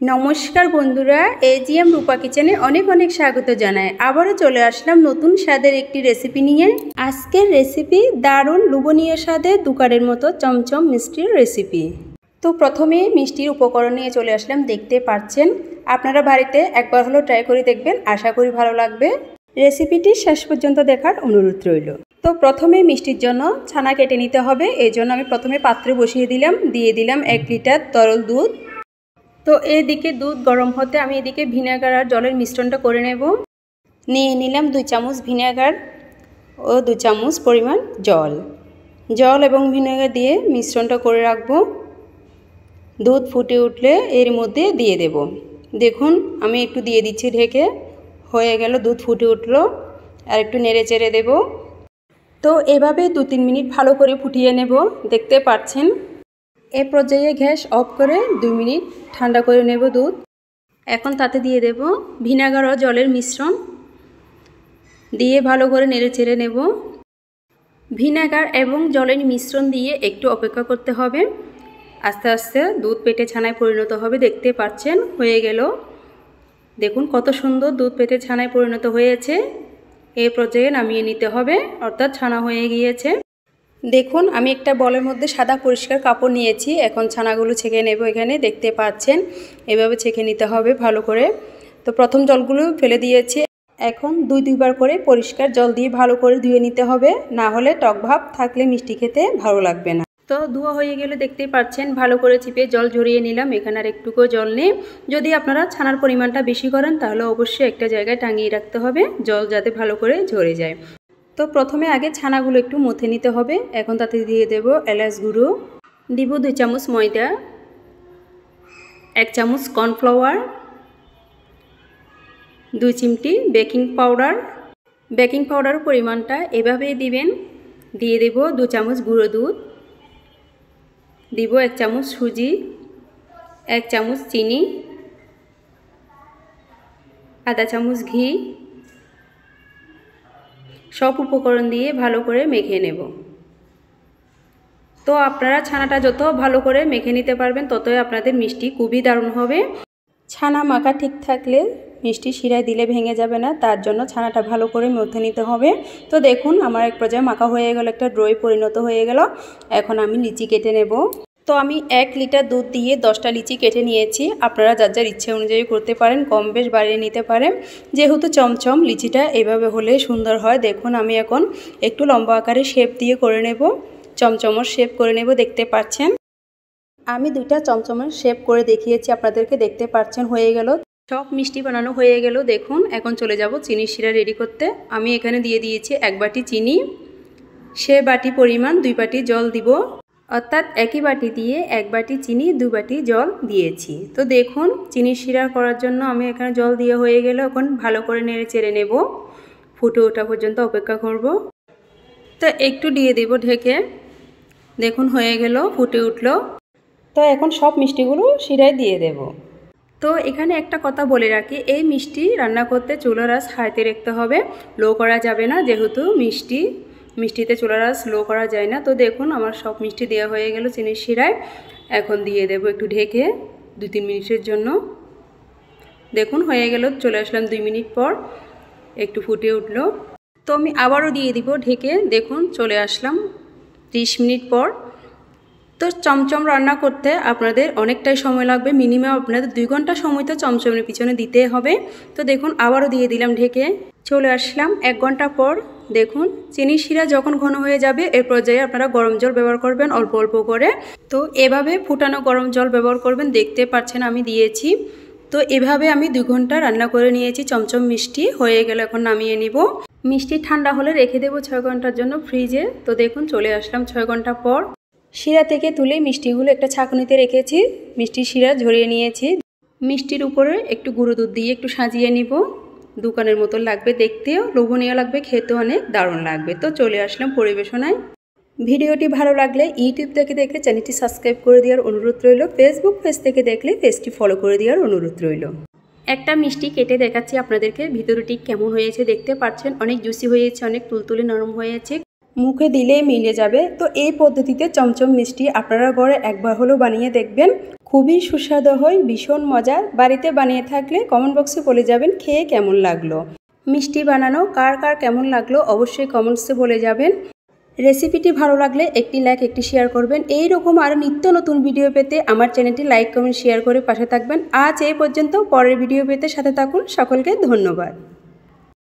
নমস্কার বন্ধুরা, এজিএম রূপা কিচেনে অনেক অনেক স্বাগত জানাই। আবারও চলে আসলাম নতুন স্বাদের একটি রেসিপি নিয়ে। আজকের রেসিপি দারুণ লোভনীয় স্বাদে দোকানের মতো চমচম মিষ্টির রেসিপি। তো প্রথমে মিষ্টির উপকরণ নিয়ে চলে আসলাম। দেখতে পাচ্ছেন, আপনারা বাড়িতে একবার হলো ট্রাই করে দেখবেন, আশা করি ভালো লাগবে। রেসিপিটি শেষ পর্যন্ত দেখার অনুরোধ রইল। তো প্রথমে মিষ্টির জন্য ছানা কেটে নিতে হবে। এই জন্য আমি প্রথমে পাত্রে বসিয়ে দিয়ে দিলাম 1 লিটার তরল দুধ। তো এদিকে দুধ গরম হতে আমি এদিকে ভিনেগার আর জলের মিশ্রণটা করে নেব। নিয়ে নিলাম 2 চামচ ভিনেগার ও 2 চামচ পরিমাণ জল এবং ভিনেগার দিয়ে মিশ্রণটা করে রাখবো। দুধ ফুটে উঠলে এর মধ্যে দিয়ে দেব। দেখুন আমি একটু দিয়ে দিচ্ছি ঢেকে। হয়ে গেল, দুধ ফুটে উঠলো, আর একটু নেড়ে চেড়ে দেব। তো এভাবে 2-3 মিনিট ভালো করে ফুটিয়ে নেব। দেখতে পাচ্ছেন, এ পর্যায়ে গ্যাস অফ করে 2 মিনিট ঠান্ডা করে নেব দুধ। এখন তাতে দিয়ে দেব ভিনেগার ও জলের মিশ্রণ, দিয়ে ভালো করে নেড়ে চেড়ে নেব। ভিনেগার এবং জলের মিশ্রণ দিয়ে একটু অপেক্ষা করতে হবে। আস্তে আস্তে দুধ পেটে ছানায় পরিণত হবে। দেখতে পাচ্ছেন, হয়ে গেল। দেখুন কত সুন্দর দুধ পেটে ছানায় পরিণত হয়েছে। এই পর্যায়ে নামিয়ে নিতে হবে, অর্থাৎ ছানা হয়ে গিয়েছে। দেখুন আমি একটা বলের মধ্যে সাদা পরিষ্কার কাপড় নিয়েছি। এখন ছানাগুলো ছেঁকে নেব। এখানে দেখতে পাচ্ছেন, এভাবে ছেঁকে নিতে হবে ভালো করে। তো প্রথম জলগুলো ফেলে দিয়েছি। এখন 2-2বার করে পরিষ্কার জল দিয়ে ভালো করে ধুয়ে নিতে হবে, না হলে টক ভাব থাকলে মিষ্টি খেতে ভালো লাগবে না। তো ধোয়া হয়ে গেলে দেখতেই পাচ্ছেন, ভালো করে চিপে জল ঝরিয়ে নিলাম। এখানে আর একটুকু জল নেই। যদি আপনারা ছানার পরিমাণটা বেশি করেন তাহলে অবশ্যই একটা জায়গায় টাঙিয়ে রাখতে হবে, জল যাতে ভালো করে ঝরে যায়। তো প্রথমে আগে ছানাগুলো একটু মথে নিতে হবে। এখন তাতে দিয়ে দেব এলাচ গুঁড়ো, দিব 2 চামচ ময়দা, 1 চামচ কর্নফ্লাওয়ার, 2 চিমটি বেকিং পাউডার। বেকিং পাউডার পরিমাণটা এভাবেই দিবেন। দিয়ে দেব 2 চামচ গুঁড়ো দুধ, দিব 1 চামচ সুজি, 1 চামচ চিনি, আধা চামচ ঘি। সব উপকরণ দিয়ে ভালো করে মেখে নেব। তো আপনারা ছানাটা যত ভালো করে মেখে নিতে পারবেন ততই আপনাদের মিষ্টি খুবই দারুণ হবে। ছানা মাখা ঠিক থাকলে মিষ্টি শিরায় দিলে ভেঙে যাবে না, তার জন্য ছানাটা ভালো করে মথে নিতে হবে। তো দেখুন আমার এক পর্যায়ে মাখা হয়ে গেল, একটা ড্রয়ে পরিণত হয়ে গেল। এখন আমি লিচি কেটে নেব। তো আমি 1 লিটার দুধ দিয়ে 10টা লিচি কেটে নিয়েছি। আপনারা যার যার ইচ্ছে অনুযায়ী করতে পারেন, কম বেশ বাড়িয়ে নিতে পারেন। যেহেতু চমচম লিচিটা এভাবে হলে সুন্দর হয়। দেখুন আমি এখন একটু লম্বা আকারে শেপ দিয়ে করে নেব, চমচমের শেপ করে নেব। দেখতে পাচ্ছেন আমি 2টা চমচমের শেপ করে দেখিয়েছি আপনাদেরকে। দেখতে পাচ্ছেন হয়ে গেল, সব মিষ্টি বানানো হয়ে গেল। দেখুন এখন চলে যাব চিনির শিরা রেডি করতে। আমি এখানে দিয়ে দিয়েছি 1 বাটি চিনি। সে বাটি পরিমাণ 2 বাটি জল দিব, অর্থাৎ একই বাটি দিয়ে 1 বাটি চিনি 2 বাটি জল দিয়েছি। তো দেখুন চিনির শিরা করার জন্য আমি এখানে জল দিয়ে হয়ে গেল। এখন ভালো করে নেড়ে চেড়ে নেব, ফুটে ওঠা পর্যন্ত অপেক্ষা করব। তো একটু দিয়ে দেব ঢেকে। দেখুন হয়ে গেল, ফুটে উঠলো। তো এখন সব মিষ্টিগুলো শিরায় দিয়ে দেব। তো এখানে একটা কথা বলে রাখি, এই মিষ্টি রান্না করতে চুলার আঁচ হাইতে রাখতে হবে, লো করা যাবে না। যেহেতু মিষ্টিতে চুলার আঁচ লো করা যায় না। তো দেখুন আমার সব মিষ্টি দেওয়া হয়ে গেল চিনির শিরায়। এখন দিয়ে দেব একটু ঢেকে 2-3 মিনিটের জন্য। দেখুন হয়ে গেল, চলে আসলাম 2 মিনিট পর, একটু ফুটে উঠলো। তো আমি আবারও দিয়ে দিব ঢেকে। দেখুন চলে আসলাম 30 মিনিট পর। তো চমচম রান্না করতে আপনাদের অনেকটাই সময় লাগবে, মিনিমাম আপনাদের 2 ঘন্টা সময় তো চমচমের পিছনে দিতে হবে। তো দেখুন আবারও দিয়ে দিলাম ঢেকে। চলে আসলাম 1 ঘন্টা পর। দেখুন চিনির শিরা যখন ঘন হয়ে যাবে এর পর্যায়ে আপনারা গরম জল ব্যবহার করবেন অল্প অল্প করে। তো এভাবে ফুটানো গরম জল ব্যবহার করবেন। দেখতে পাচ্ছেন আমি দিয়েছি। তো এভাবে আমি 2 ঘন্টা রান্না করে নিয়েছি। চমচম মিষ্টি হয়ে গেল, এখন নামিয়ে নিব। মিষ্টি ঠান্ডা হলে রেখে দেবো 6 ঘন্টার জন্য ফ্রিজে। তো দেখুন চলে আসলাম 6 ঘন্টা পর। শিরা থেকে তুলে মিষ্টিগুলো একটা ছাঁকনিতে রেখেছি, মিষ্টির শিরা ঝরিয়ে নিয়েছি। মিষ্টির উপরে একটু গুঁড়ো দুধ দিয়ে একটু সাজিয়ে নিব। দোকানের মতো লাগবে, দেখতেও লোভনীয় লাগবে, খেতেও অনেক দারুণ লাগবে। তো চলে আসলাম পরিবেশনায়। ভিডিওটি ভালো লাগলে ইউটিউব থেকে দেখলে চ্যানেলটি সাবস্ক্রাইব করে দেওয়ার অনুরোধ রইল। ফেসবুক পেজ থেকে দেখলে পেজটি ফলো করে দেওয়ার অনুরোধ রইল। একটা মিষ্টি কেটে দেখাচ্ছি আপনাদেরকে, ভিতরটি কেমন হয়েছে দেখতে পাচ্ছেন। অনেক জুসি হয়েছে, অনেক তুলতুলে নরম হয়েছে, মুখে দিলে মিলে যাবে। তো এই পদ্ধতিতে চমচম মিষ্টি আপনারা ঘরে একবার হলেও বানিয়ে দেখবেন, খুব খুবই সুস্বাদু হয়, ভীষণ মজার। বাড়িতে বানিয়ে থাকলে কমেন্ট বক্সে বলে যাবেন খেয়ে কেমন লাগলো। মিষ্টি বানানো কার কার কেমন লাগলো অবশ্যই কমেন্টসে বলে যাবেন। রেসিপিটি ভালো লাগলে একটি লাইক, একটি শেয়ার করবেন। এই রকম আরও নিত্য নতুন ভিডিও পেতে আমার চ্যানেলটি লাইক, কমেন্ট, শেয়ার করে পাশে থাকবেন। আজ এই পর্যন্ত, পরের ভিডিও পেতে সাথে থাকুন। সকলকে ধন্যবাদ।